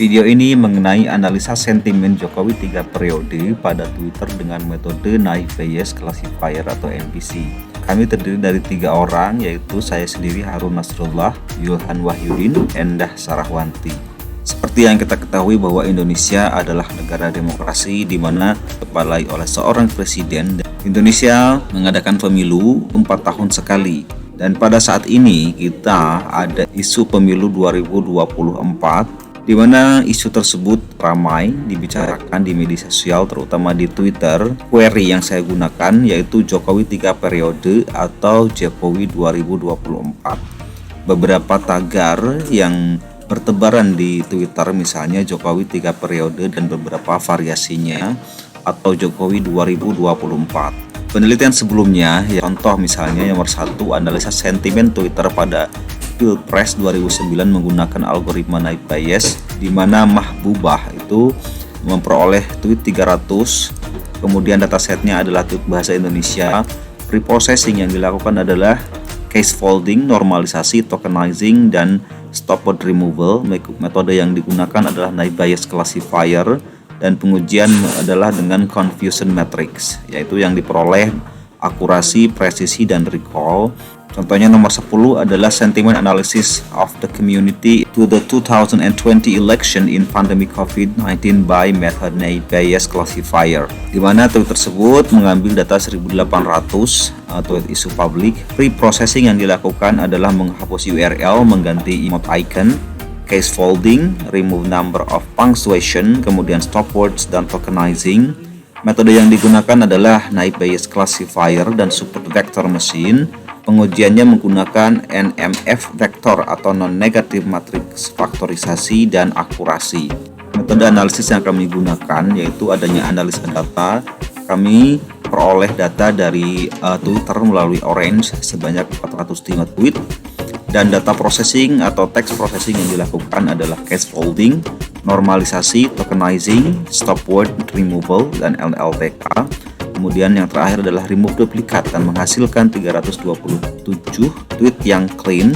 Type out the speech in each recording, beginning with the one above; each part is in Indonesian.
Video ini mengenai analisa sentimen Jokowi 3 periode pada Twitter dengan metode Naive Bayes Classifier atau NBC. Kami terdiri dari 3 orang, yaitu saya sendiri Harun Nasrullah, Yulhan Wahyudin, Endah Sarahwanti. Seperti yang kita ketahui bahwa Indonesia adalah negara demokrasi di mana dikepalai oleh seorang presiden. Indonesia mengadakan pemilu 4 tahun sekali. Dan pada saat ini kita ada isu pemilu 2024, di mana isu tersebut ramai dibicarakan di media sosial, terutama di Twitter. Query yang saya gunakan yaitu Jokowi 3 periode atau Jokowi 2024. Beberapa tagar yang bertebaran di Twitter, misalnya Jokowi 3 periode dan beberapa variasinya atau Jokowi 2024. Penelitian sebelumnya, contoh misalnya nomor 1, analisa sentimen Twitter pada Pilpres 2009 menggunakan algoritma Naive Bayes, di mana Mahbubah itu memperoleh tweet 300, kemudian datasetnya adalah tweet bahasa Indonesia. Preprocessing yang dilakukan adalah case folding, normalisasi, tokenizing, dan stop word removal. Metode yang digunakan adalah Naive Bayes Classifier, dan pengujian adalah dengan confusion matrix, yaitu yang diperoleh akurasi, presisi, dan recall. Contohnya nomor 10 adalah sentiment analysis of the community to the 2020 election in pandemic COVID-19 by method Naive Bayes Classifier, di mana tweet tersebut mengambil data 1.800 tweet isu publik. Pre-processing yang dilakukan adalah menghapus URL, mengganti emote icon, case folding, remove number of punctuation, kemudian stop words, dan tokenizing. Metode yang digunakan adalah Naive Bayes Classifier dan support vector machine. Pengujiannya menggunakan NMF vector atau non-negative matrix faktorisasi dan akurasi. Metode analisis yang kami gunakan yaitu adanya analisa data. Kami peroleh data dari Twitter melalui Orange sebanyak 405 tweet. Dan data processing atau text processing yang dilakukan adalah case folding, normalisasi, tokenizing, stop word removal, dan NLTK. Kemudian yang terakhir adalah remove duplikat dan menghasilkan 327 tweet yang clean.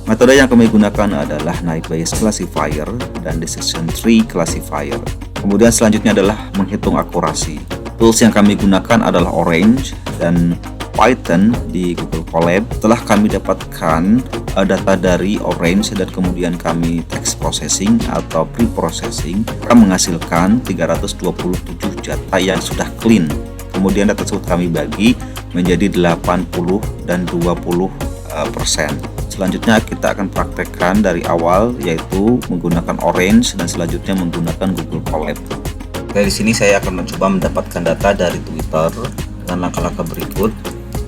Metode yang kami gunakan adalah Naive Bayes Classifier dan Decision Tree Classifier. Kemudian selanjutnya adalah menghitung akurasi. Tools yang kami gunakan adalah Orange dan Python di Google Colab. Setelah kami dapatkan data dari Orange dan kemudian kami text processing atau pre-processing, akan menghasilkan 327 data yang sudah clean. Kemudian data tersebut kami bagi menjadi 80 dan 20%. Selanjutnya kita akan praktekkan dari awal, yaitu menggunakan Orange dan selanjutnya menggunakan Google Colab. Dari sini saya akan mencoba mendapatkan data dari Twitter dengan langkah-langkah berikut.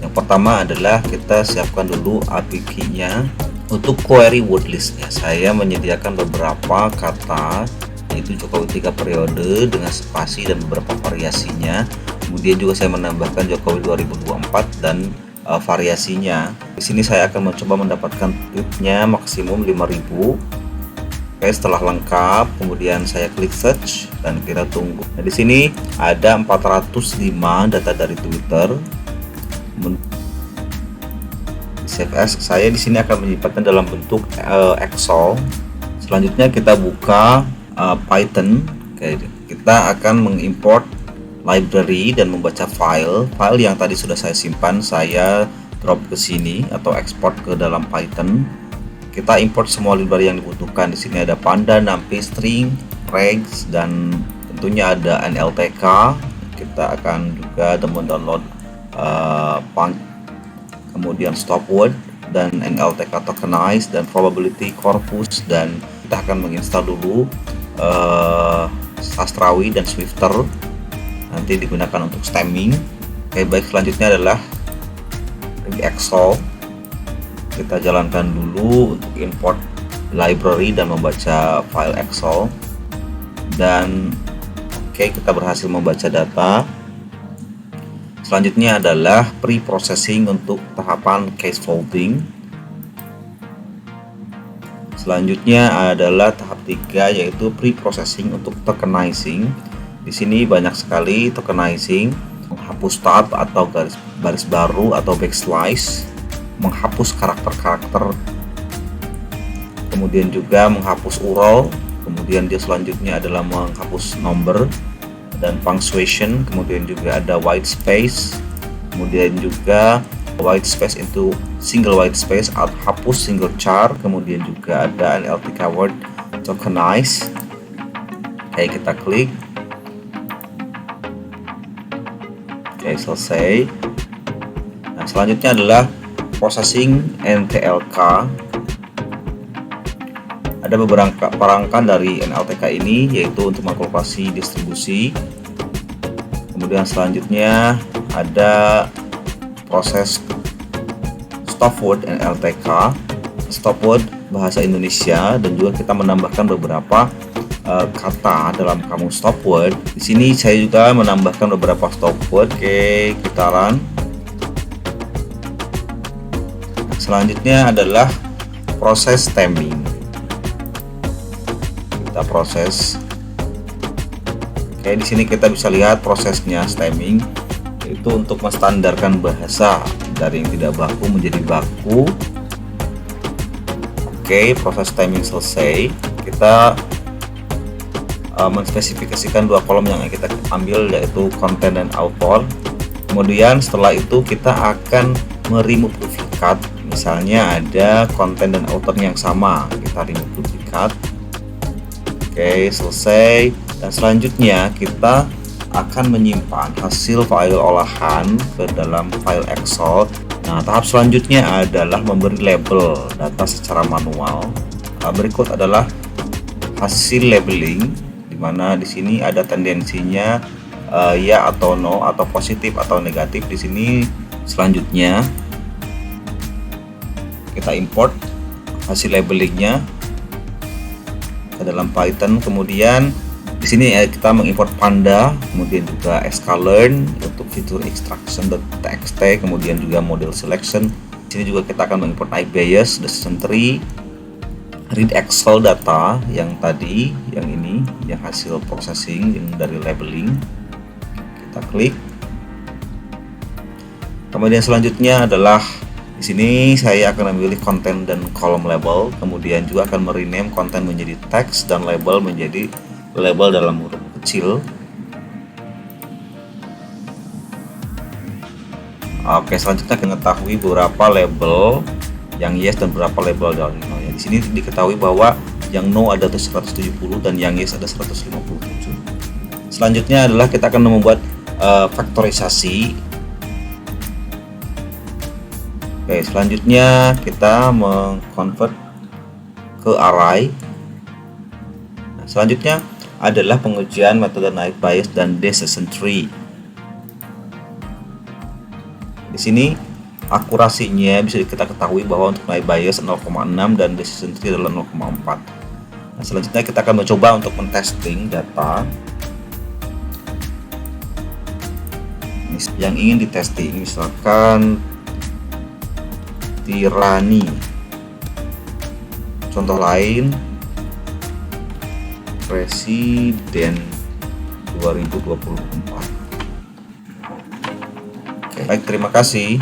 Yang pertama adalah kita siapkan dulu API key-nya. Untuk query word list-nya, saya menyediakan beberapa kata, yaitu Jokowi 3 periode dengan spasi dan beberapa variasinya. Kemudian juga saya menambahkan Jokowi 2024 dan variasinya. Di sini saya akan mencoba mendapatkan tweetnya maksimum 5.000. Oke, setelah lengkap, kemudian saya klik search dan kita tunggu. Nah, di sini ada 405 data dari Twitter. Save as, saya di sini akan menyimpannya dalam bentuk Excel. Selanjutnya kita buka Python. Oke, kita akan mengimport library dan membaca file yang tadi sudah saya simpan. Saya drop ke sini atau export ke dalam Python. Kita import semua library yang dibutuhkan. Di sini ada Panda, NumPy, String, Regs, dan tentunya ada NLTK. Kita akan juga download kemudian stop word dan NLTK tokenize dan probability corpus, dan kita akan menginstal dulu Sastrawi dan Swifter, nanti digunakan untuk stemming. Oke, baik, selanjutnya adalah di Excel. Kita jalankan dulu untuk import library dan membaca file Excel. Dan oke, kita berhasil membaca data. Selanjutnya adalah pre-processing untuk tahapan case folding. Selanjutnya adalah tahap 3, yaitu pre-processing untuk tokenizing. Di sini banyak sekali tokenizing, menghapus tab atau baris baru atau backslice, menghapus karakter-karakter, kemudian juga menghapus URL, kemudian dia selanjutnya adalah menghapus number dan punctuation, kemudian juga ada white space, kemudian juga white space into single white space, hapus single char, kemudian juga ada NLTK word tokenize. Oke, kita klik. Oke, selesai. Nah, selanjutnya adalah processing NTLK. Ada beberapa perangkat dari NLTK ini, yaitu untuk mengkalkulasi distribusi. Kemudian selanjutnya ada proses stop word NLTK, stop word bahasa Indonesia, dan juga kita menambahkan beberapa kata dalam kamus stop word. Di sini saya juga menambahkan beberapa stop word. Oke, kita run. Selanjutnya adalah proses stemming. Kita proses. Oke, di sini kita bisa lihat prosesnya stemming, yaitu untuk menstandarkan bahasa dari yang tidak baku menjadi baku. Oke, proses stemming selesai. Kita menspesifikasikan dua kolom yang kita ambil, yaitu content dan author. Kemudian setelah itu kita akan meremove duplikat. Misalnya ada content dan author yang sama, kita remove duplikat. Oke, selesai. Dan selanjutnya kita akan menyimpan hasil file olahan ke dalam file Excel. Nah, tahap selanjutnya adalah memberi label data secara manual. Berikut adalah hasil labeling, di mana di sini ada tendensinya ya atau no, atau positif atau negatif. Di sini selanjutnya kita import hasil labelingnya ke dalam Python. Kemudian di sini kita mengimport Panda, kemudian juga sklearn untuk fitur extraction.txt, kemudian juga model selection. Di sini juga kita akan mengimport iBias, decision tree, read Excel data yang tadi, yang ini, yang hasil processing yang dari labeling. Kita klik. Kemudian selanjutnya adalah di sini saya akan memilih konten dan kolom label, kemudian juga akan merename konten menjadi teks dan label menjadi label dalam huruf kecil. Oke, selanjutnya mengetahui beberapa label yang yes dan beberapa label yang no. Di sini diketahui bahwa yang no ada 170 dan yang yes ada 157. Selanjutnya adalah kita akan membuat faktorisasi. Oke, selanjutnya kita mengconvert ke array. Nah, selanjutnya adalah pengujian metode naive Bayes dan decision tree. Di sini akurasinya bisa kita ketahui bahwa untuk naive Bayes 0,6 dan decision tree adalah 0,4. Nah, selanjutnya kita akan mencoba untuk mentesting data yang ingin ditesting, misalkan tirani. Contoh lain, Presiden 2024. Oke, baik, terima kasih.